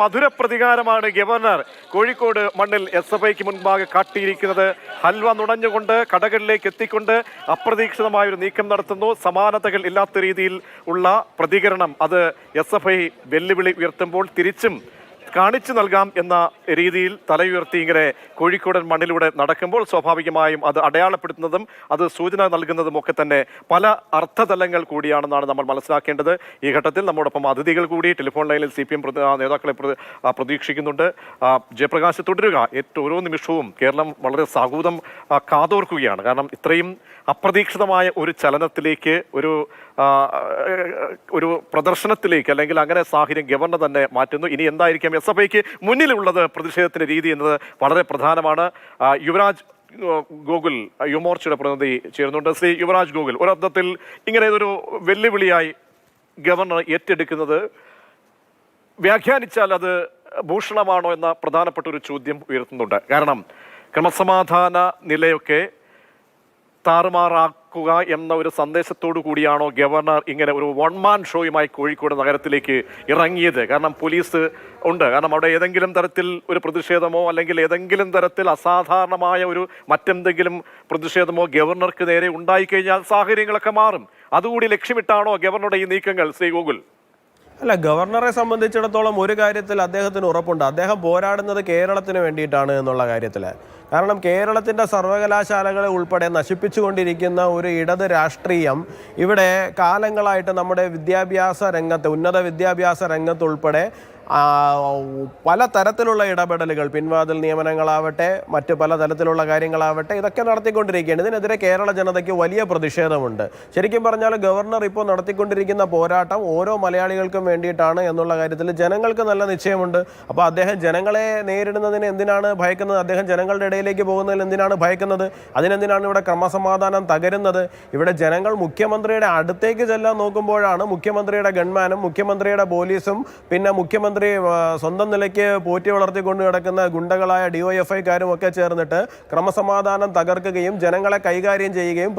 മധുര പ്രതികാരമാണ് governor Kozhikode മണ്ണിൽ SFIക്ക് മുൻപാകെ കാട്ടിയിരിക്കുന്നത്. ഹൽവ നുണഞ്ഞുകൊണ്ട് കടകളിലേക്ക് എത്തിക്കൊണ്ട് അപ്രതീക്ഷിതമായ ഒരു നീക്കം നടത്തുന്നു. സമാനതകൾ ഇല്ലാത്ത രീതിയിൽ ഉള്ള പ്രതികരണം അത് SFI വെല്ലുവിളി ഉയർത്തുമ്പോൾ തിരിച്ചും കാണിച്ചു നൽകാം എന്ന രീതിയിൽ തലയുയർത്തി ഇങ്ങനെ കോഴിക്കോടൻ മണ്ണിലൂടെ നടക്കുമ്പോൾ സ്വാഭാവികമായും അത് അടയാളപ്പെടുത്തുന്നതും അത് സൂചന നൽകുന്നതും ഒക്കെ തന്നെ പല അർത്ഥതലങ്ങൾ കൂടിയാണെന്നാണ് നമ്മൾ മനസ്സിലാക്കേണ്ടത്. ഈ ഘട്ടത്തിൽ നമ്മോടൊപ്പം അതിഥികൾ കൂടി ടെലിഫോൺ ലൈനിൽ CPM നേതാക്കളെ പ്രതീക്ഷിക്കുന്നുണ്ട്. ജയപ്രകാശ് തുടരുക. ഓരോ നിമിഷവും കേരളം വളരെ സാഹൂതം കാതോർക്കുകയാണ്. കാരണം ഇത്രയും അപ്രതീക്ഷിതമായ ഒരു ചലനത്തിലേക്ക് ഒരു പ്രദർശനത്തിലേക്ക് അല്ലെങ്കിൽ അങ്ങനെ സാഹചര്യം ഗവർണർ തന്നെ മാറ്റുന്നു. ഇനി എന്തായിരിക്കും SFIക്ക് മുന്നിലുള്ളത് പ്രതിഷേധത്തിന്റെ രീതി എന്നത് വളരെ പ്രധാനമാണ്. യുവരാജ് ഗോകുൽ യുവമോർച്ചയുടെ പ്രതിനിധി ചേരുന്നുണ്ട്. ശ്രീ യുവരാജ് ഗോകുൽ, ഒരർത്ഥത്തിൽ ഇങ്ങനെ ഒരു വെല്ലുവിളിയായി ഗവർണർ ഏറ്റെടുക്കുന്നത് വ്യാഖ്യാനിച്ചാൽ അത് ഭൂഷണമാണോ എന്ന പ്രധാനപ്പെട്ട ഒരു ചോദ്യം ഉയർത്തുന്നുണ്ട്. കാരണം ക്രമസമാധാന നിലയൊക്കെ താറുമാറാക്കുക എന്ന ഒരു സന്ദേശത്തോടു കൂടിയാണോ ഗവർണർ ഇങ്ങനെ ഒരു വൺമാൻ ഷോയുമായി കോഴിക്കോട് നഗരത്തിലേക്ക് ഇറങ്ങിയത്? കാരണം പോലീസ് ഉണ്ട്. കാരണം അവിടെ ഏതെങ്കിലും തരത്തിൽ ഒരു പ്രതിഷേധമോ അല്ലെങ്കിൽ ഏതെങ്കിലും തരത്തിൽ അസാധാരണമായ ഒരു മറ്റെന്തെങ്കിലും പ്രതിഷേധമോ ഗവർണർക്ക് നേരെ ഉണ്ടായിക്കഴിഞ്ഞാൽ സാഹചര്യങ്ങളൊക്കെ മാറും. അതുകൂടി ലക്ഷ്യമിട്ടാണോ ഗവർണറുടെ ഈ നീക്കങ്ങൾ, ശ്രീ ഗോകുൽ? അല്ല, ഗവർണറെ സംബന്ധിച്ചിടത്തോളം ഒരു കാര്യത്തിൽ അദ്ദേഹത്തിന് ഉറപ്പുണ്ട്. അദ്ദേഹം പോരാടുന്നത് കേരളത്തിന് വേണ്ടിയിട്ടാണ് എന്നുള്ള കാര്യത്തിൽ. കാരണം കേരളത്തിൻ്റെ സർവകലാശാലകളെ ഉൾപ്പെടെ നശിപ്പിച്ചുകൊണ്ടിരിക്കുന്ന ഒരു ഇടത് രാഷ്ട്രീയം ഇവിടെ കാലങ്ങളായിട്ട് നമ്മുടെ വിദ്യാഭ്യാസ രംഗത്ത്, ഉന്നത വിദ്യാഭ്യാസ രംഗത്തുൾപ്പെടെ പല തരത്തിലുള്ള ഇടപെടലുകൾ, പിൻവാതിൽ നിയമനങ്ങളാവട്ടെ മറ്റ് പല തരത്തിലുള്ള കാര്യങ്ങളാവട്ടെ, ഇതൊക്കെ നടത്തിക്കൊണ്ടിരിക്കുകയാണ്. ഇതിനെതിരെ കേരള ജനതയ്ക്ക് വലിയ പ്രതിഷേധമുണ്ട്. ശരിക്കും പറഞ്ഞാൽ ഗവർണർ ഇപ്പോൾ നടത്തിക്കൊണ്ടിരിക്കുന്ന പോരാട്ടം ഓരോ മലയാളികൾക്കും വേണ്ടിയിട്ടാണ് എന്നുള്ള കാര്യത്തിൽ ജനങ്ങൾക്ക് നല്ല നിശ്ചയമുണ്ട്. അപ്പോൾ അദ്ദേഹം ജനങ്ങളെ നേരിടുന്നതിന് എന്തിനാണ് ഭയക്കുന്നത്? അദ്ദേഹം ജനങ്ങളുടെ ഇടയിലേക്ക് പോകുന്നതിൽ എന്തിനാണ് ഭയക്കുന്നത്? അതിനെന്തിനാണ് ഇവിടെ ക്രമസമാധാനം തകരുന്നത്? ഇവിടെ ജനങ്ങൾ മുഖ്യമന്ത്രിയുടെ അടുത്തേക്ക് ചെല്ലാൻ നോക്കുമ്പോഴാണ് മുഖ്യമന്ത്രിയുടെ ഗൺമാനും മുഖ്യമന്ത്രിയുടെ പോലീസും പിന്നെ മുഖ്യമന്ത്രി സ്വന്തം നിലയ്ക്ക് പോറ്റി വളർത്തിക്കൊണ്ട് കിടക്കുന്ന ഗുണ്ടകളായ DYFIക്കാരും ഒക്കെ ചേർന്നിട്ട് ക്രമസമാധാനം തകർക്കുകയും ജനങ്ങളെ കൈകാര്യം ചെയ്യുകയും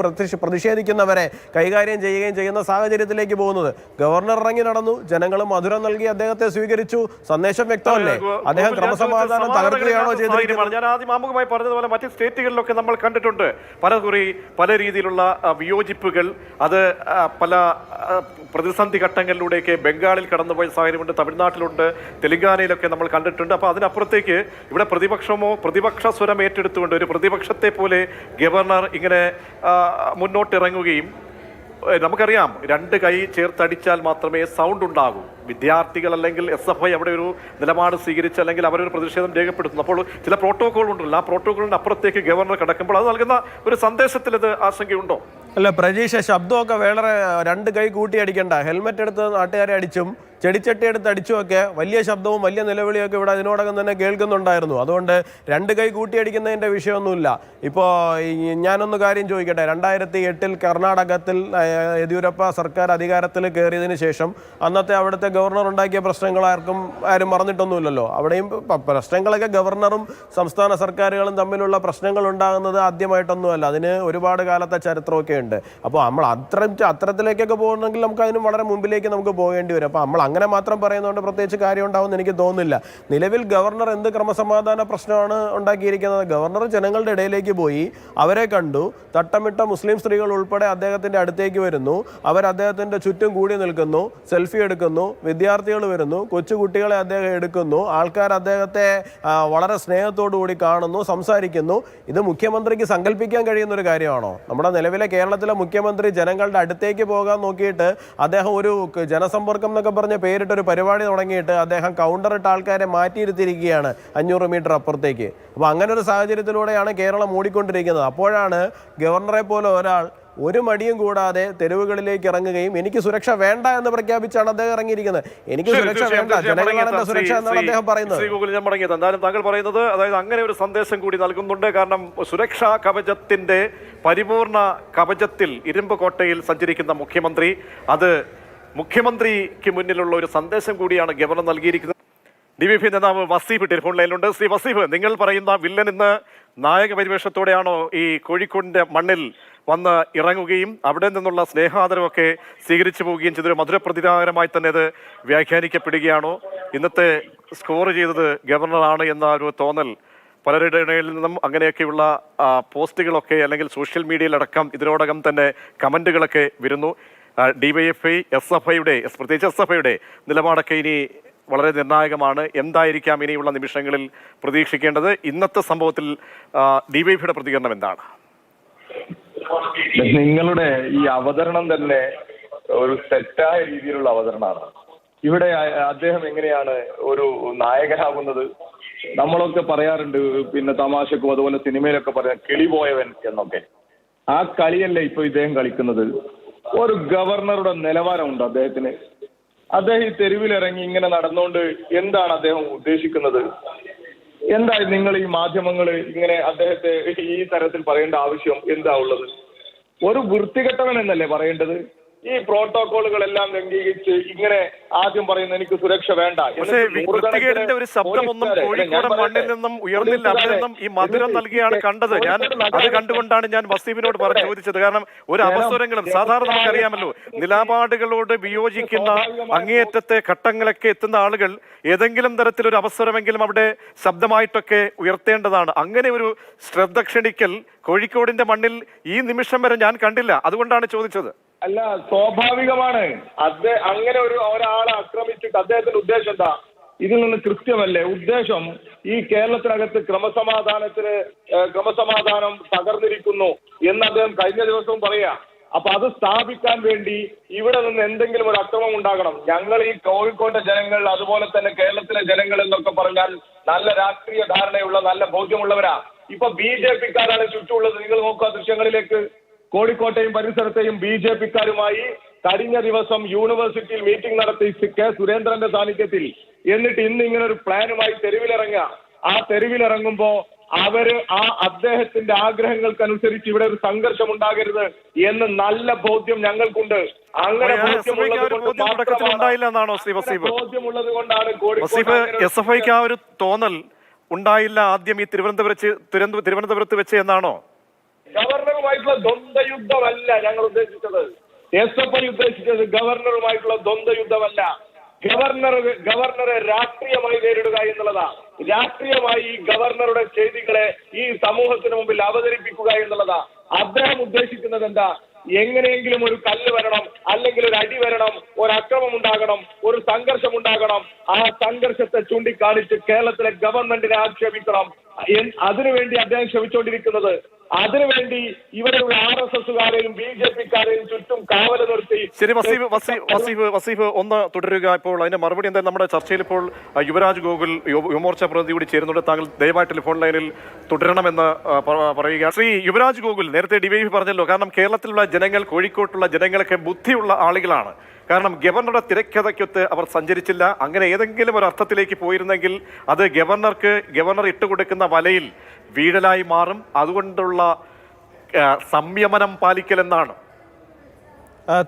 പ്രതിഷേധിക്കുന്നവരെ കൈകാര്യം ചെയ്യുകയും ചെയ്യുന്ന സാഹചര്യത്തിലേക്ക് പോകുന്നത്. ഗവർണർ ഇറങ്ങി നടന്നു, ജനങ്ങൾ മധുരം നൽകി അദ്ദേഹത്തെ സ്വീകരിച്ചു. സന്ദേശം വ്യക്തമല്ലേ? അദ്ദേഹം ക്രമസമാധാനം തകർക്കുകയാണോ ചെയ്തിരിക്കുന്നത്? ഞാൻ ആദ്യം ആമുഖമായി പറഞ്ഞതുപോലെ മറ്റ് സ്റ്റേറ്റുകളിലൊക്കെ നമ്മൾ കണ്ടിട്ടുണ്ട് പല രീതിയിലുള്ള വിയോജിപ്പുകൾ. അത് പല പ്രതിസന്ധി ഘട്ടങ്ങളിലൂടെയൊക്കെ ബംഗാളിൽ കടന്നുപോയ സാഹചര്യമുണ്ട്, തമിഴ്നാട്ടിലുണ്ട്, തെലങ്കാനയിലൊക്കെ നമ്മൾ കണ്ടിട്ടുണ്ട്. അപ്പോൾ അതിനപ്പുറത്തേക്ക് ഇവിടെ പ്രതിപക്ഷ സ്വരം ഏറ്റെടുത്തുകൊണ്ട് ഒരു പ്രതിപക്ഷത്തെ പോലെ ഗവർണർ ഇങ്ങനെ മുന്നോട്ടിറങ്ങുകയും, നമുക്കറിയാം രണ്ട് കൈ ചേർത്തടിച്ചാൽ മാത്രമേ സൗണ്ട് ഉണ്ടാകൂ. വിദ്യാർത്ഥികൾ അല്ലെങ്കിൽ SFI അവിടെ ഒരു നിലപാട് സ്വീകരിച്ച് അല്ലെങ്കിൽ അവരൊരു പ്രതിഷേധം രേഖപ്പെടുത്തുന്നു. അപ്പോൾ ചില പ്രോട്ടോകോൾ ഉണ്ടല്ലോ, ആ പ്രോട്ടോകോളിന് അപ്പുറത്തേക്ക് ഗവർണർ കടക്കുമ്പോൾ അത് നൽകുന്ന ഒരു സന്ദേശത്തിൽ ഇത് ആശങ്കയുണ്ടോ? അല്ല പ്രജീഷ, ശബ്ദമൊക്കെ വേറെ രണ്ട് കൈ കൂട്ടി അടിക്കണ്ട. ഹെൽമെറ്റ് എടുത്ത് നാട്ടുകാരെ അടിച്ചും ചെടിച്ചട്ടി എടുത്ത് അടിച്ചുമൊക്കെ വലിയ ശബ്ദവും വലിയ നിലവിളിയൊക്കെ ഇവിടെ അതിനോടകം തന്നെ കേൾക്കുന്നുണ്ടായിരുന്നു. അതുകൊണ്ട് രണ്ട് കൈ കൂട്ടിയടിക്കുന്നതിൻ്റെ വിഷയമൊന്നുമില്ല. ഇപ്പോൾ ഞാനൊന്ന് കാര്യം ചോദിക്കട്ടെ. 2008 കർണാടകത്തിൽ യെദ്യൂരപ്പ സർക്കാർ അധികാരത്തിൽ കയറിയതിന് ശേഷം അന്നത്തെ അവിടുത്തെ ഗവർണർ ഉണ്ടാക്കിയ പ്രശ്നങ്ങൾ ആരും മറന്നിട്ടൊന്നുമില്ലല്ലോ. അവിടെയും പ്രശ്നങ്ങളൊക്കെ ഗവർണറും സംസ്ഥാന സർക്കാരുകളും തമ്മിലുള്ള പ്രശ്നങ്ങൾ ഉണ്ടാകുന്നത് ആദ്യമായിട്ടൊന്നുമല്ല. അതിന് ഒരുപാട് കാലത്തെ ചരിത്രമൊക്കെ ഉണ്ട്. അപ്പോൾ നമ്മൾ അത്തരത്തിലേക്കൊക്കെ പോകുന്നെങ്കിൽ നമുക്ക് അതിന് വളരെ മുമ്പിലേക്ക് നമുക്ക് പോകേണ്ടി വരും. അപ്പോൾ നമ്മൾ അങ്ങനെ മാത്രം പറയുന്നതുകൊണ്ട് പ്രത്യേകിച്ച് കാര്യം ഉണ്ടാവുമെന്ന് എനിക്ക് തോന്നുന്നില്ല. നിലവിൽ ഗവർണർ എന്ത് ക്രമസമാധാന പ്രശ്നമാണ് ഉണ്ടാക്കിയിരിക്കുന്നത്? ഗവർണർ ജനങ്ങളുടെ ഇടയിലേക്ക് പോയി, അവരെ കണ്ടു, തട്ടമിട്ട മുസ്ലിം സ്ത്രീകൾ ഉൾപ്പെടെ അദ്ദേഹത്തിൻ്റെ അടുത്തേക്ക് വരുന്നു, അവർ അദ്ദേഹത്തിൻ്റെ ചുറ്റും കൂടി നിൽക്കുന്നു, സെൽഫി എടുക്കുന്നു, വിദ്യാർത്ഥികൾ വരുന്നു, കൊച്ചുകുട്ടികളെ അദ്ദേഹം എടുക്കുന്നു, ആൾക്കാർ അദ്ദേഹത്തെ വളരെ സ്നേഹത്തോടു കൂടി കാണുന്നു, സംസാരിക്കുന്നു. ഇത് മുഖ്യമന്ത്രിക്ക് സങ്കല്പിക്കാൻ കഴിയുന്നൊരു കാര്യമാണോ? നമ്മുടെ നിലവിലെ കേരളത്തിലെ മുഖ്യമന്ത്രി ജനങ്ങളുടെ അടുത്തേക്ക് പോകാൻ നോക്കിയിട്ട് അദ്ദേഹം ഒരു ജനസമ്പർക്കം എന്നൊക്കെ പറഞ്ഞ പേരിട്ടൊരു പരിപാടി തുടങ്ങിയിട്ട് അദ്ദേഹം കൗണ്ടറിട്ട് ആൾക്കാരെ മാറ്റിയിരുത്തിയിരിക്കുകയാണ് 500 മീറ്റർ അപ്പുറത്തേക്ക്. അപ്പോൾ അങ്ങനെ ഒരു സാഹചര്യത്തിലൂടെയാണ് കേരളം ഓടിക്കൊണ്ടിരിക്കുന്നത്. അപ്പോഴാണ് ഗവർണറെ പോലെ ഒരാൾ ഒരു മടിയും കൂടാതെ തെരുവുകളിലേക്ക് ഇറങ്ങുകയും എനിക്ക് സുരക്ഷ വേണ്ട എന്ന് പ്രഖ്യാപിച്ചാണ് അദ്ദേഹം ഇറങ്ങിയിരിക്കുന്നത്. എനിക്ക് സുരക്ഷ വേണ്ട, ജനങ്ങളാണ് എന്റെ സുരക്ഷ എന്നാണ് അദ്ദേഹം പറയുന്നത്. എന്തായാലും താങ്കൾ പറയുന്നത് അതായത് അങ്ങനെ ഒരു സന്ദേശം കൂടി നൽകുന്നുണ്ട്. കാരണം സുരക്ഷാ കവചത്തിന്റെ പരിപൂർണ കവചത്തിൽ ഇരുമ്പ് കോട്ടയിൽ സഞ്ചരിക്കുന്ന മുഖ്യമന്ത്രി, അത് മുഖ്യമന്ത്രിക്ക് മുന്നിലുള്ള ഒരു സന്ദേശം കൂടിയാണ് ഗവർണർ നൽകിയിരിക്കുന്നത്. DYFI നേതാവ് വസീഫ് ടെലിഫോൺ ലൈനിലുണ്ട്. ശ്രീ വസീഫ്, നിങ്ങൾ പറയുന്ന വില്ലൻ ഇന്ന് നായക പരിവേഷത്തോടെയാണോ ഈ കോഴിക്കോടിന്റെ മണ്ണിൽ വന്ന് ഇറങ്ങുകയും അവിടെ നിന്നുള്ള സ്നേഹാദരവൊക്കെ സ്വീകരിച്ചു പോവുകയും ചെയ്തൊരു മധുരപ്രതികാരമായി തന്നെ അത് വ്യാഖ്യാനിക്കപ്പെടുകയാണോ? ഇന്നത്തെ സ്കോർ ചെയ്തത് ഗവർണറാണ് എന്ന ഒരു തോന്നൽ പലരുടെ ഇടയിൽ നിന്നും അങ്ങനെയൊക്കെയുള്ള പോസ്റ്റുകളൊക്കെ അല്ലെങ്കിൽ സോഷ്യൽ മീഡിയയിലടക്കം ഇതിനോടകം തന്നെ കമന്റുകളൊക്കെ വരുന്നു. DYFI SFIയുടെ പ്രത്യേകിച്ച് SFIയുടെ നിലപാടൊക്കെ ഇനി വളരെ നിർണായകമാണ്. എന്തായിരിക്കാം ഇനിയുള്ള നിമിഷങ്ങളിൽ പ്രതീക്ഷിക്കേണ്ടത്? ഇന്നത്തെ സംഭവത്തിൽ DYFIയുടെ പ്രതികരണം എന്താണ്? നിങ്ങളുടെ ഈ അവതരണം തന്നെ ഒരു തെറ്റായ രീതിയിലുള്ള അവതരണമാണ്. ഇവിടെ അദ്ദേഹം എങ്ങനെയാണ് ഒരു നായകനാകുന്നത്? നമ്മളൊക്കെ പറയാറുണ്ട്, പിന്നെ തമാശക്കും അതുപോലെ സിനിമയിലൊക്കെ പറയാം കിളി പോയവൻ എന്നൊക്കെ. ആ കളിയല്ലേ ഇപ്പൊ ഇദ്ദേഹം കളിക്കുന്നത്? ഒരു ഗവർണറുടെ നിലവാരമുണ്ട് അദ്ദേഹത്തിന്. അദ്ദേഹം ഈ തെരുവിലിറങ്ങി ഇങ്ങനെ നടന്നുകൊണ്ട് എന്താണ് അദ്ദേഹം ഉദ്ദേശിക്കുന്നത്? എന്താ നിങ്ങൾ ഈ മാധ്യമങ്ങൾ ഇങ്ങനെ അദ്ദേഹത്തെ ഈ തരത്തിൽ പറയേണ്ട ആവശ്യം എന്താ ഉള്ളത്? ഒരു വൃത്തികെട്ടവൻ എന്നല്ലേ പറയേണ്ടത്? ഈ പ്രോട്ടോകോളുകളെല്ലാം ലംഘിച്ച് ഇങ്ങനെ ആദ്യം പറയുന്നത് എനിക്ക് സുരക്ഷ വേണ്ട. പക്ഷേ വൃത്തികേടിന്റെ ഒരു ശബ്ദമൊന്നും കോഴിക്കോട് മണ്ണിൽ നിന്നും ഉയർന്നില്ല. അവിടെ നിന്നും ഈ മധുരം നൽകിയാണ് കണ്ടത്. ഞാൻ അത് കണ്ടുകൊണ്ടാണ് ഞാൻ വസീഫിനോട് ചോദിച്ചത്. കാരണം ഒരു അവസരങ്ങളും സാധാരണ നമുക്കറിയാമല്ലോ, നിലപാടുകളോട് വിയോജിക്കുന്ന അങ്ങേയറ്റത്തെ ഘട്ടങ്ങളൊക്കെ എത്തുന്ന ആളുകൾ ഏതെങ്കിലും തരത്തിലൊരു അവസരമെങ്കിലും അവിടെ ശബ്ദമായിട്ടൊക്കെ ഉയർത്തേണ്ടതാണ്. അങ്ങനെ ഒരു ശ്രദ്ധ ക്ഷണിക്കൽ കോഴിക്കോടിന്റെ മണ്ണിൽ ഈ നിമിഷം വരെ ഞാൻ കണ്ടില്ല. അതുകൊണ്ടാണ് ചോദിച്ചത്. അല്ല, സ്വാഭാവികമാണ്. അങ്ങനെ ഒരാളെ ആക്രമിച്ചിട്ട് അദ്ദേഹത്തിന്റെ ഉദ്ദേശം എന്താ? ഇതിൽ നിന്ന് കൃത്യമല്ലേ ഉദ്ദേശം? ഈ കേരളത്തിനകത്ത് ക്രമസമാധാനം തകർന്നിരിക്കുന്നു എന്ന് അദ്ദേഹം കഴിഞ്ഞ ദിവസവും പറയാ. അപ്പൊ അത് സ്ഥാപിക്കാൻ വേണ്ടി ഇവിടെ നിന്ന് എന്തെങ്കിലും ഒരു അക്രമം ഉണ്ടാകണം. ഞങ്ങൾ ഈ കോഴിക്കോട്ടെ ജനങ്ങൾ അതുപോലെ തന്നെ കേരളത്തിലെ ജനങ്ങൾ എന്നൊക്കെ പറഞ്ഞാൽ നല്ല രാഷ്ട്രീയ ധാരണയുള്ള നല്ല ബോധ്യമുള്ളവരാ. ഇപ്പൊ BJP-ക്കാരാണ് ചുറ്റുമുള്ളത്. നിങ്ങൾ നോക്കുക ദൃശ്യങ്ങളിലേക്ക്. കോഴിക്കോട്ടെയും പരിസരത്തെയും BJP-ക്കാരുമായി കഴിഞ്ഞ ദിവസം യൂണിവേഴ്സിറ്റിയിൽ മീറ്റിംഗ് നടത്തി K സുരേന്ദ്രന്റെ സാന്നിധ്യത്തിൽ. എന്നിട്ട് ഇന്ന് ഇങ്ങനെ ഒരു പ്ലാനുമായി തെരുവിലിറങ്ങുക. ആ തെരുവിലിറങ്ങുമ്പോ അദ്ദേഹത്തിന്റെ ആഗ്രഹങ്ങൾക്കനുസരിച്ച് ഇവിടെ ഒരു സംഘർഷം ഉണ്ടാകരുത് എന്ന് നല്ല ബോധ്യം ഞങ്ങൾക്കുണ്ട്. അങ്ങനെ ബോധ്യമുള്ളത് കൊണ്ടാണ് SFIക്ക് ആ ഒരു തോന്നൽ ഉണ്ടായില്ല ആദ്യം ഈ തിരുവനന്തപുരത്ത് വെച്ച് എന്നാണോ? ഗവർണറുമായിട്ടുള്ള ദ്വന്ദ്വയുദ്ധമല്ല ഞങ്ങൾ ഉദ്ദേശിച്ചത്. SFI ഉദ്ദേശിച്ചത് ഗവർണറുമായിട്ടുള്ള ദ്വന്ദ്വയുദ്ധമല്ല. ഗവർണറെ രാഷ്ട്രീയമായി നേരിടുക എന്നുള്ളതാ. രാഷ്ട്രീയമായി ഈ ഗവർണറുടെ ചെയ്തികളെ ഈ സമൂഹത്തിന് മുമ്പിൽ അവതരിപ്പിക്കുക എന്നുള്ളതാ. അദ്ദേഹം ഉദ്ദേശിക്കുന്നത് എന്താ? എങ്ങനെയെങ്കിലും ഒരു കല്ല് വരണം, അല്ലെങ്കിൽ ഒരു അടി വരണം, ഒരു അക്രമം ഉണ്ടാകണം, ഒരു സംഘർഷം ഉണ്ടാകണം. ആ സംഘർഷത്തെ ചൂണ്ടിക്കാണിച്ച് കേരളത്തിലെ ഗവൺമെന്റിനെ ആക്ഷേപിക്കണം. അതിനുവേണ്ടി അദ്ദേഹം ശ്രമിച്ചുകൊണ്ടിരിക്കുന്നത്. അതിനുവേണ്ടി ഇവിടെയുള്ള RSSകാരെയും BJP-ക്കാരെയും ചുറ്റും കാവല് നിർത്തി. ശരി, വസീഫ് ഒന്ന് തുടരുക. ഇപ്പോൾ അതിന്റെ മറുപടി എന്തായാലും നമ്മുടെ ചർച്ചയിൽ ഇപ്പോൾ യുവരാജ് ഗോകുൽ യുവമോർച്ച പ്രതിനിധി കൂടി ചേരുന്നുണ്ട്. താങ്കൾ ദയവായി ടെലിഫോൺ ലൈനിൽ തുടരണമെന്ന് പറയുക. ശ്രീ യുവരാജ് ഗോകുൽ, നേരത്തെ DYFI പറഞ്ഞല്ലോ, കാരണം കേരളത്തിലുള്ള ജനങ്ങൾ, കോഴിക്കോട്ടുള്ള ജനങ്ങളൊക്കെ ബുദ്ധിയുള്ള ആളുകളാണ്. കാരണം ഗവർണറുടെ തിരക്കഥയ്ക്കൊത്ത് അവർ സഞ്ചരിച്ചില്ല. അങ്ങനെ ഏതെങ്കിലും ഒരു അർത്ഥത്തിലേക്ക് പോയിരുന്നെങ്കിൽ അത് ഗവർണർ ഇട്ടുകൊടുക്കുന്ന വലയിൽ വീഴലായി മാറും. അതുകൊണ്ടുള്ള സംയമനം പാലിക്കലെന്നാണ്.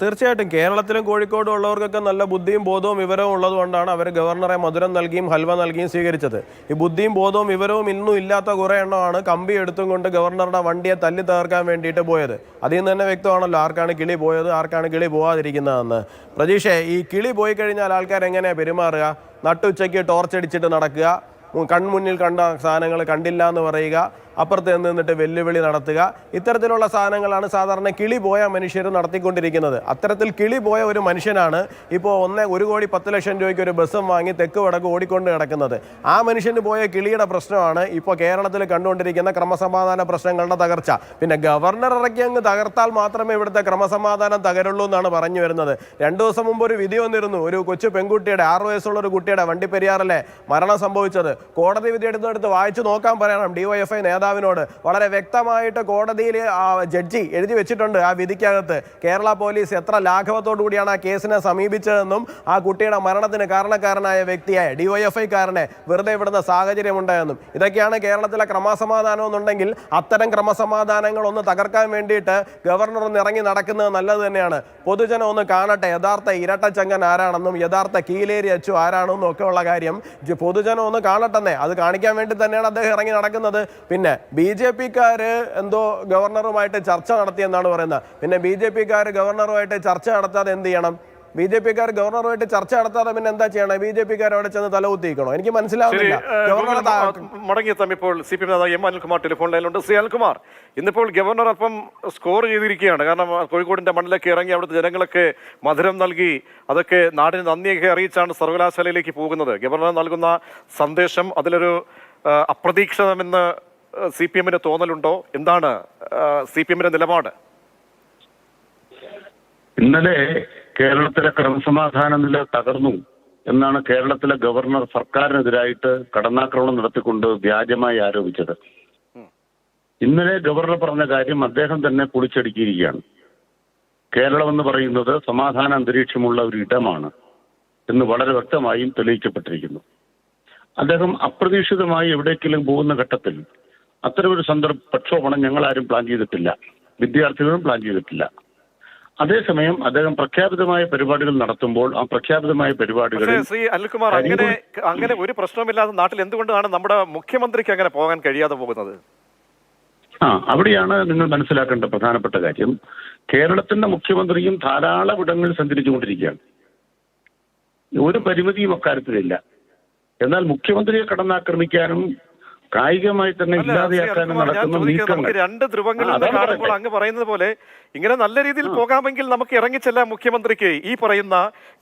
തീർച്ചയായിട്ടും കേരളത്തിലും കോഴിക്കോടും ഉള്ളവർക്കൊക്കെ നല്ല ബുദ്ധിയും ബോധവും വിവരവും ഉള്ളതുകൊണ്ടാണ് അവർ ഗവർണറെ മധുരം നൽകിയും ഹൽവ നൽകിയും സ്വീകരിച്ചത്. ഈ ബുദ്ധിയും ബോധവും വിവരവും ഇന്നും ഇല്ലാത്ത കുറേ എണ്ണമാണ് കമ്പി എടുത്തും കൊണ്ട് ഗവർണറുടെ വണ്ടിയെ തല്ലി തകർക്കാൻ വേണ്ടിയിട്ട് പോയത്. അതിൽ നിന്ന് തന്നെ വ്യക്തമാണല്ലോ ആർക്കാണ് കിളി പോയത്, ആർക്കാണ് കിളി പോകാതിരിക്കുന്നതെന്ന്. പ്രതീക്ഷേ, ഈ കിളി പോയി കഴിഞ്ഞാൽ ആൾക്കാർ എങ്ങനെയാണ് പെരുമാറുക? നട്ടുച്ചയ്ക്ക് ടോർച്ചടിച്ചിട്ട് നടക്കുക, കൺമുന്നിൽ കണ്ട സാധനങ്ങൾ കണ്ടില്ല എന്ന് പറയുക, അപ്പുറത്ത് നിന്നിട്ട് വെല്ലുവിളി നടത്തുക. ഇത്തരത്തിലുള്ള സാധനങ്ങളാണ് സാധാരണ കിളി പോയ മനുഷ്യർ നടത്തിക്കൊണ്ടിരിക്കുന്നത്. അത്തരത്തിൽ കിളി പോയ ഒരു മനുഷ്യനാണ് ഇപ്പോൾ 1,10,00,000 രൂപയ്ക്ക് ഒരു ബസ്സും വാങ്ങി തെക്ക് വടക്ക് ഓടിക്കൊണ്ട് കിടക്കുന്നത്. ആ മനുഷ്യന് പോയ കിളിയുടെ പ്രശ്നമാണ് ഇപ്പോൾ കേരളത്തിൽ കണ്ടുകൊണ്ടിരിക്കുന്ന ക്രമസമാധാന പ്രശ്നങ്ങളുടെ തകർച്ച. പിന്നെ ഗവർണർ ഇറക്കി അങ്ങ് തകർത്താൽ മാത്രമേ ഇവിടുത്തെ ക്രമസമാധാനം തകരുള്ളൂ എന്നാണ് പറഞ്ഞു വരുന്നത്. 2 ദിവസം മുമ്പ് ഒരു വിധി വന്നിരുന്നു. ഒരു കൊച്ചു പെൺകുട്ടിയുടെ 6 വയസ്സുള്ള ഒരു കുട്ടിയുടെ വണ്ടിപ്പെരിയാറിലെ മരണം സംഭവിച്ചത്. കോടതി വിധി എടുത്ത് വായിച്ചു നോക്കാൻ പറയണം DYFI നേതാവിനോട്. വളരെ വ്യക്തമായിട്ട് കോടതിയിൽ ജഡ്ജി എഴുതി വെച്ചിട്ടുണ്ട് ആ വിധിക്കകത്ത്. കേരള പോലീസ് എത്ര ലാഘവത്തോടു കൂടിയാണ് ആ കേസിനെ സമീപിച്ചതെന്നും ആ കുട്ടിയുടെ മരണത്തിന് കാരണക്കാരനായ വ്യക്തിയായ DYFI-കാരനെ വെറുതെ വിടുന്ന സാഹചര്യമുണ്ടായെന്നും. ഇതൊക്കെയാണ് കേരളത്തിലെ ക്രമസമാധാനം എന്നുണ്ടെങ്കിൽ അത്തരം ക്രമസമാധാനങ്ങൾ ഒന്ന് തകർക്കാൻ വേണ്ടിയിട്ട് ഗവർണർ ഒന്ന് ഇറങ്ങി നടക്കുന്നത് നല്ലത് തന്നെയാണ്. പൊതുജനം ഒന്ന് കാണട്ടെ യഥാർത്ഥ ഇരട്ടച്ചങ്കൻ ആരാണെന്നും യഥാർത്ഥ കീലേരി അച്ചു ആരാണെന്നും ഒക്കെ ഉള്ള കാര്യം പൊതുജനം ഒന്ന് കാണട്ടെന്നേ. അത് കാണിക്കാൻ വേണ്ടി തന്നെയാണ് അദ്ദേഹം ഇറങ്ങി നടക്കുന്നത്. പിന്നെ BJP-ക്കാര് എന്തോ ഗവർണറുമായിട്ട് ചർച്ച നടത്തിയെന്നാണ് പറയുന്നത്. പിന്നെ BJP-ക്കാര് ഗവർണറുമായിട്ട് ചർച്ച നടത്താതെ എന്ത് ചെയ്യണം? BJP-ക്കാർ ഗവർണറുമായിട്ട് ചർച്ച നടത്താതെ പിന്നെ എന്താ ചെയ്യണം? BJP-ക്കാർ അവിടെ ചെന്ന് തലകുത്തിക്കണോ? എനിക്ക് മനസ്സിലാവുന്നില്ല. മടങ്ങിയെത്താം. ഇപ്പോൾ CPM നേതാവ് M. അനിൽകുമാർ ടെലിഫോൺ ലൈനിലുണ്ട്. ശ്രീ അനിൽകുമാർ, ഇന്നിപ്പോൾ ഗവർണർ അപ്പം സ്കോർ ചെയ്തിരിക്കുകയാണ്. കാരണം കോഴിക്കോടിന്റെ മണ്ണിലൊക്കെ ഇറങ്ങി അവിടുത്തെ ജനങ്ങളൊക്കെ മധുരം നൽകി, അതൊക്കെ നാടിന് നന്ദിയൊക്കെ അറിയിച്ചാണ് സർവകലാശാലയിലേക്ക് പോകുന്നത്. ഗവർണർ നൽകുന്ന സന്ദേശം അതിലൊരു അപ്രതീക്ഷിതമെന്ന് CPM-ന് തോന്നലുണ്ടോ? എന്താണ് CPM-ന്റെ നിലപാട്? ഇന്നലെ കേരളത്തിലെ ക്രമസമാധാന നില തകർന്നു എന്നാണ് കേരളത്തിലെ ഗവർണർ സർക്കാരിനെതിരായിട്ട് കടന്നാക്രമണം നടത്തിക്കൊണ്ട് വ്യാജമായി ആരോപിച്ചത്. ഇന്നലെ ഗവർണർ പറഞ്ഞ കാര്യം അദ്ദേഹം തന്നെ പൊളിച്ചടുക്കിയിരിക്കുകയാണ്. കേരളം എന്ന് പറയുന്നത് സമാധാന അന്തരീക്ഷമുള്ള ഒരു ഇടമാണ് എന്ന് വളരെ വ്യക്തമായും തെളിയിക്കപ്പെട്ടിരിക്കുന്നു. അദ്ദേഹം അപ്രതീക്ഷിതമായി എവിടേക്കെങ്കിലും പോകുന്ന ഘട്ടത്തിൽ അത്തരമൊരു പ്രക്ഷോഭണം ഞങ്ങളാരും പ്ലാൻ ചെയ്തിട്ടില്ല, വിദ്യാർത്ഥികളും പ്ലാൻ ചെയ്തിട്ടില്ല. അതേസമയം അദ്ദേഹം പ്രഖ്യാപിതമായ പരിപാടികൾ നടത്തുമ്പോൾ ആ പ്രഖ്യാപിതമായ പരിപാടികളിൽ ശ്രീ അനിൽകുമാർ, അങ്ങനെ ഒരു പ്രശ്നമില്ലാതെ നാട്ടിൽ എന്തുകൊണ്ടാണ് നമ്മുടെ മുഖ്യമന്ത്രിക്ക് അങ്ങനെ പോകാൻ കഴിയാതെ പോകുന്നത്? അവിടെയാണ് നിങ്ങൾ മനസ്സിലാക്കേണ്ട പ്രധാനപ്പെട്ട കാര്യം. കേരളത്തിന്റെ മുഖ്യമന്ത്രിയും ധാരാളം ഇടങ്ങളിൽ സഞ്ചരിച്ചുകൊണ്ടിരിക്കുകയാണ്. ഒരു പരിമിതിയും അക്കാര്യത്തിലില്ല. എന്നാൽ മുഖ്യമന്ത്രിയെ കടന്നാക്രമിക്കാനും കായികമായി തന്നെ ഇല്ലാതെയാക്കാനും നടക്കുന്ന നീക്കങ്ങൾ, രണ്ട് ധ്രുവങ്ങളിൽ നിന്ന് കാണുമ്പോൾ അങ്ങ് പറയുന്നത് പോലെ ഇങ്ങനെ നല്ല രീതിയിൽ പോകാമെങ്കിൽ നമുക്ക് ഇറങ്ങിച്ചെല്ലാം മുഖ്യമന്ത്രിക്ക് ഈ പറയുന്ന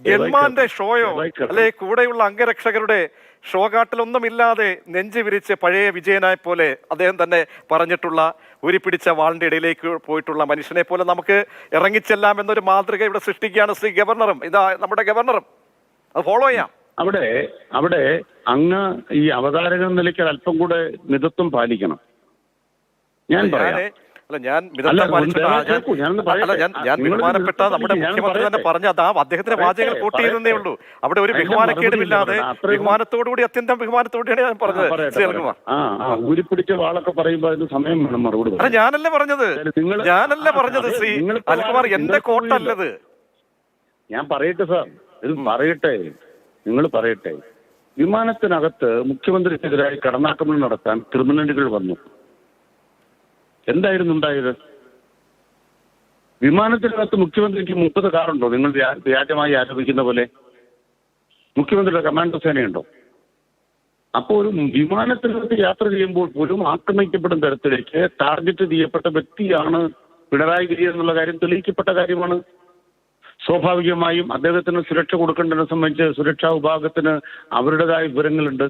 ഗൺമാന്റെ ഷോയോ അല്ലെ കൂടെയുള്ള അംഗരക്ഷകരുടെ ഷോ കാട്ടിലൊന്നുമില്ലാതെ നെഞ്ചു വിരിച്ച് പഴയ വിജയനായ പോലെ അദ്ദേഹം തന്നെ പറഞ്ഞിട്ടുള്ള ഒരു പിടിച്ച വാളിന്റെ ഇടയിലേക്ക് പോയിട്ടുള്ള മനുഷ്യനെ പോലെ നമുക്ക് ഇറങ്ങിച്ചെല്ലാം എന്നൊരു മാതൃക ഇവിടെ സൃഷ്ടിക്കുകയാണ് ശ്രീ ഗവർണറും. ഇതാ നമ്മുടെ ഗവർണറും അത് ഫോളോ ചെയ്യാം. അവിടെ അങ്ങ് ഈ അവതാരക നിലയ്ക്ക് അല്പം കൂടെ മിതത്വം പാലിക്കണം. ഞാൻ ബഹുമാനപ്പെട്ട നമ്മുടെ മുഖ്യമന്ത്രി തന്നെ പറഞ്ഞ അദ്ദേഹത്തിന്റെ വാചകങ്ങൾ കോട്ട് ചെയ്തേ ഉള്ളൂ. അവിടെ ഒരു ബഹുമാനക്കേടുമില്ലാതെ ബഹുമാനത്തോടുകൂടി അത്യന്തം ബഹുമാനത്തോടെയാണ് ഞാൻ പറഞ്ഞത്. ശ്രീ അനിൽകുമാർ, ഊരിപ്പിടിച്ച വാളൊക്കെ പറയുമ്പോൾ അതിന് സമയം വേണം മറുപടി. അല്ല, ഞാനല്ല പറഞ്ഞത് ശ്രീ അനിൽകുമാർ, എന്റെ കോട്ടല്ലത്. ഞാൻ പറയട്ടെ സാർ, ഇത് പറയട്ടെ, നിങ്ങൾ പറയട്ടെ. വിമാനത്തിനകത്ത് മുഖ്യമന്ത്രിക്കെതിരായി കടന്നാക്രമണം നടത്താൻ ക്രിമിനലുകൾ വന്നു. എന്തായിരുന്നു ഉണ്ടായത്? വിമാനത്തിനകത്ത് മുഖ്യമന്ത്രിക്ക് 30 കാറുണ്ടോ? നിങ്ങൾ വ്യാജമായി ആരോപിക്കുന്ന പോലെ മുഖ്യമന്ത്രിയുടെ കമാൻഡോ സേനയുണ്ടോ? അപ്പോൾ ഒരു വിമാനത്തിനകത്ത് യാത്ര ചെയ്യുമ്പോൾ പോലും ആക്രമിക്കപ്പെടുന്ന തരത്തിലേക്ക് ടാർഗറ്റ് ചെയ്യപ്പെട്ട വ്യക്തിയാണ് പിണറായി വിജയൻ എന്നുള്ള കാര്യം തെളിയിക്കപ്പെട്ട കാര്യമാണ്. സ്വാഭാവികമായും അദ്ദേഹത്തിന് സുരക്ഷ കൊടുക്കേണ്ടതിനെ സംബന്ധിച്ച് സുരക്ഷാ വിഭാഗത്തിന് അവരുടേതായ വിവരങ്ങളുണ്ട്.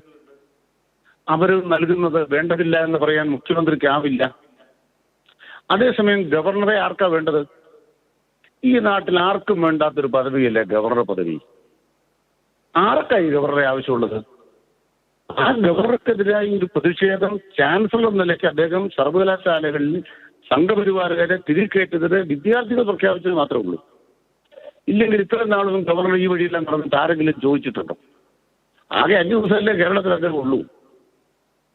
അവർ നൽകുന്നത് വേണ്ടതില്ല എന്ന് പറയാൻ മുഖ്യമന്ത്രിക്കാവില്ല. അതേസമയം ഗവർണറെ ആർക്കാ വേണ്ടത്? ഈ നാട്ടിൽ ആർക്കും വേണ്ടാത്തൊരു പദവിയല്ലേ ഗവർണർ പദവി. ആർക്കായി ഗവർണറെ ആവശ്യമുള്ളത്? ആ ഗവർണർക്കെതിരായി ഒരു പ്രതിഷേധം ചാൻസലർ നിലയ്ക്ക് അദ്ദേഹം സർവകലാശാലകളിൽ സംഘപരിവാറുകാരെ തിരികേറ്റതിന് വിദ്യാർത്ഥികൾ പ്രഖ്യാപിച്ചത് മാത്രമേ ഉള്ളൂ. ഇല്ലെങ്കിൽ ഇത്രയും നാളൊന്നും ഗവർണർ ഈ വഴിയെല്ലാം നടന്നിട്ട് ആരെങ്കിലും ചോദിച്ചിട്ടുണ്ടോ? ആകെ 5 ദിവസമല്ലേ കേരളത്തിൽ അദ്ദേഹം ഉള്ളൂ.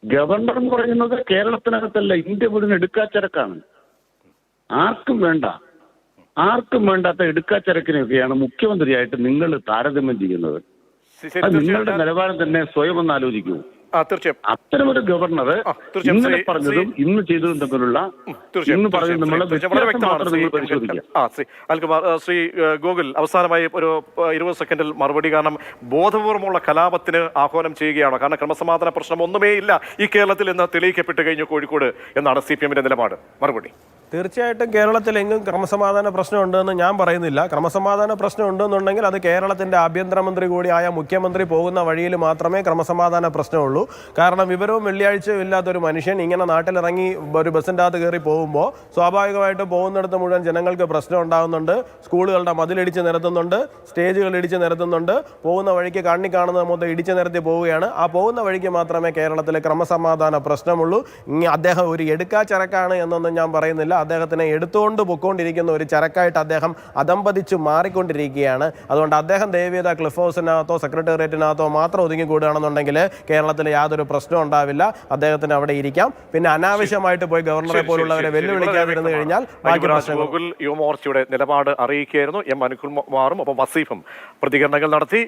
ഗവർണർ എന്ന് പറയുന്നത് കേരളത്തിനകത്തല്ല, ഇന്ത്യ മുഴുവൻ എടുക്കാച്ചരക്കാണ്. ആർക്കും വേണ്ടാത്ത എടുക്കാച്ചരക്കിനെയൊക്കെയാണ് മുഖ്യമന്ത്രിയായിട്ട് നിങ്ങൾ താരതമ്യം ചെയ്യുന്നത്. അത് നിങ്ങളുടെ നിലവാരം തന്നെ സ്വയം ഒന്ന് ആലോചിക്കൂ. അത്തരമൊരു ഗവർണർ ഇന്നലെ പറഞ്ഞതും ഇന്ന് ചെയ്തതും തമ്മിലുള്ള ശ്രീ ഗോകുൽ, അവസാനമായി ഒരു 20 സെക്കൻഡിൽ മറുപടി. കാരണം ബോധപൂർവമുള്ള കലാപത്തിന് ആഹ്വാനം ചെയ്യുകയാണോ? കാരണം ക്രമസമാധാന പ്രശ്നം ഒന്നുമേ ഇല്ല ഈ കേരളത്തിൽ എന്ന് തെളിയിക്കപ്പെട്ട് കഴിഞ്ഞു കോഴിക്കോട് എന്നാണ് CPM-ന്റെ നിലപാട്. മറുപടി. തീർച്ചയായിട്ടും കേരളത്തിൽ എങ്ങും ക്രമസമാധാന പ്രശ്നമുണ്ടെന്ന് ഞാൻ പറയുന്നില്ല. ക്രമസമാധാന പ്രശ്നം ഉണ്ടെന്നുണ്ടെങ്കിൽ അത് കേരളത്തിൻ്റെ ആഭ്യന്തരമന്ത്രി കൂടിയായ മുഖ്യമന്ത്രി പോകുന്ന വഴിയിൽ മാത്രമേ ക്രമസമാധാന പ്രശ്നമുള്ളൂ. കാരണം വിവരവും വെള്ളിയാഴ്ചയും ഇല്ലാത്തൊരു മനുഷ്യൻ ഇങ്ങനെ നാട്ടിലിറങ്ങി ഒരു ബസ്സിൻ്റെ അകത്ത് കയറി പോകുമ്പോൾ സ്വാഭാവികമായിട്ടും പോകുന്നിടത്ത് മുഴുവൻ ജനങ്ങൾക്ക് പ്രശ്നം ഉണ്ടാകുന്നുണ്ട്. സ്കൂളുകളുടെ മതിലിടിച്ച് നിരത്തുന്നുണ്ട്, സ്റ്റേജുകൾ ഇടിച്ച് നിരത്തുന്നുണ്ട്, പോകുന്ന വഴിക്ക് കണ്ണി കാണുന്നത് മൊത്തം ഇടിച്ച് നിരത്തി പോവുകയാണ്. ആ പോകുന്ന വഴിക്ക് മാത്രമേ കേരളത്തിലെ ക്രമസമാധാന പ്രശ്നമുള്ളൂ. അദ്ദേഹം ഒരു എടുക്കാച്ചരക്കാണ് എന്നൊന്നും ഞാൻ പറയുന്നില്ല. അദ്ദേഹത്തിനെ എടുത്തുകൊണ്ട് പൊയ്ക്കൊണ്ടിരിക്കുന്ന ഒരു ചരക്കായിട്ട് അദ്ദേഹം അതമ്പതിച്ചു മാറിക്കൊണ്ടിരിക്കുകയാണ്. അതുകൊണ്ട് അദ്ദേഹം ദയവേദ ക്ലിഫ് ഹൗസിനകത്തോ സെക്രട്ടേറിയറ്റിനകത്തോ മാത്രം ഒതുങ്ങിക്കൂടുകയാണെന്നുണ്ടെങ്കിൽ കേരളത്തിൽ യാതൊരു പ്രശ്നം ഉണ്ടാവില്ല. അദ്ദേഹത്തിന് അവിടെ ഇരിക്കാം. പിന്നെ അനാവശ്യമായിട്ട് പോയി ഗവർണറെ പോലുള്ളവരെ വെല്ലുവിളിക്കാതിരുന്നു കഴിഞ്ഞാൽ ബാക്കി പ്രശ്നങ്ങൾ. യുവമോർച്ചയുടെ നിലപാട് അറിയിക്കുകയായിരുന്നു M. അനിൽകുമാറും ഒപ്പം വസീഫും പ്രതികരണങ്ങൾ നടത്തി.